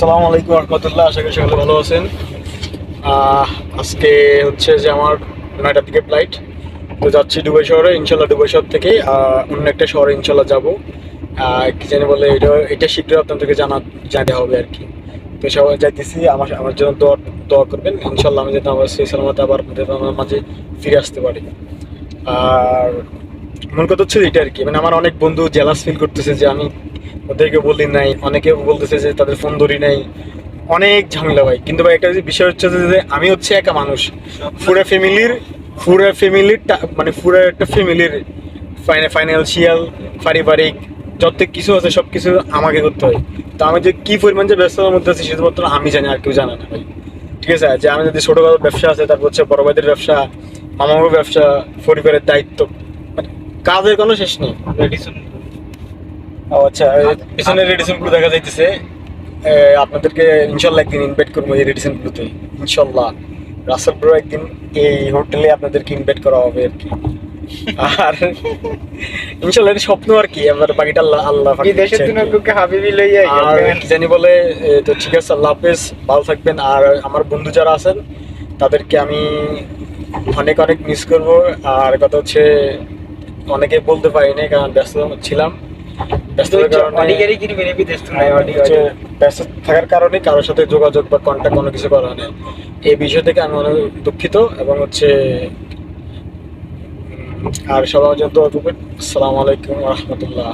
আসসালামু আলাইকুম রহমতুল্লাহ। আশা করি সকলে ভালো আছেন। আজকে হচ্ছে যে আমার 9টার দিকে ফ্লাইট, তো যাচ্ছি দুবাই শহরে। ইনশাল্লাহ দুবাই শহর থেকে অন্য একটা শহরে ইনশাল্লাহ যাবো। কি জানি বলে, এটা শীঘ্রই আপনাদেরকে জানাতে হবে আর কি। তো সবাই যাইতেছি, আমার আমার জন্য দোয়া দোয়া করবেন। ইনশাল্লাহ আমি যাতে আমার সেই সালামতে আবার আপনাদের আমার মাঝে ফিরে আসতে পারি। আর মূল কথা হচ্ছে এটা আর কি, মানে আমার অনেক বন্ধু জেলাস ফিল করতেছে যে আমি ওদেরকে বলি নাই, অনেকে বলতেছে যে তাদের ফোন ধরি নাই, অনেক ঝামেলা ভাই। কিন্তু ভাই একটা বিষয় হচ্ছে যে আমি হচ্ছে একা মানুষ, পুরো ফ্যামিলির মানে পুরো একটা ফ্যামিলির ফাইন্যান্সিয়াল, পারিবারিক যত কিছু আছে সব কিছু আমাকে করতে হয়। তো আমি যে কি পরিমাণ যে ব্যস্ততার মধ্যে আছি শুধুমাত্র আমি জানি, আর কেউ জানে না ভাই। ঠিক আছে, যে আমি যদি ছোটখাটো ব্যবসা আছে, তারপর হচ্ছে বড় ভাইদের ব্যবসা, মামার ব্যবসা, পরিবারের দায়িত্ব, মানে কাজের কোনো শেষ নেই। ও আচ্ছা, পিছনে রেডিসন গুলো দেখা যাইতেছে। আপনাদেরকে ইনশাল্লাহ একদিন ইনভাইট করবো এই রেডিসন গুলোতে ইনশাল্লাহ। রাসেল ব্রো একদিন এই হোটেলে আপনাদেরকে ইনভাইট করা হবে আর কি। আর ইনশাল্লাহ এটা স্বপ্ন আর কি, এবার বাকিটা আল্লাহ আল্লাহ পাক বিদেশের দিচ্ছে আর জন্য কি। তোকে হাবিবি লইয়া আর কি জানি বলে, তো ঠিক আছে, আল্লাহ হাফেজ, ভালো থাকবেন। আর আমার বন্ধু যারা আছেন তাদেরকে আমি অনেক অনেক মিস করব। আর কথা হচ্ছে অনেকে বলতে পারিনি কারণ ব্যস্ত ছিলাম। ব্যস্ততার কারণে অডিগারি কিনবি নি বিদেশ তুই হচ্ছে ব্যস্ত থাকার কারণে কারোর সাথে যোগাযোগ বা কন্ট্যাক্ট কোনো কিছু করা নেই। এই বিষয় থেকে আমি অনেক দুঃখিত এবং হচ্ছে আর সবার জন্য দোয়া করবেন। আসসালামু আলাইকুম রহমতুল্লাহ।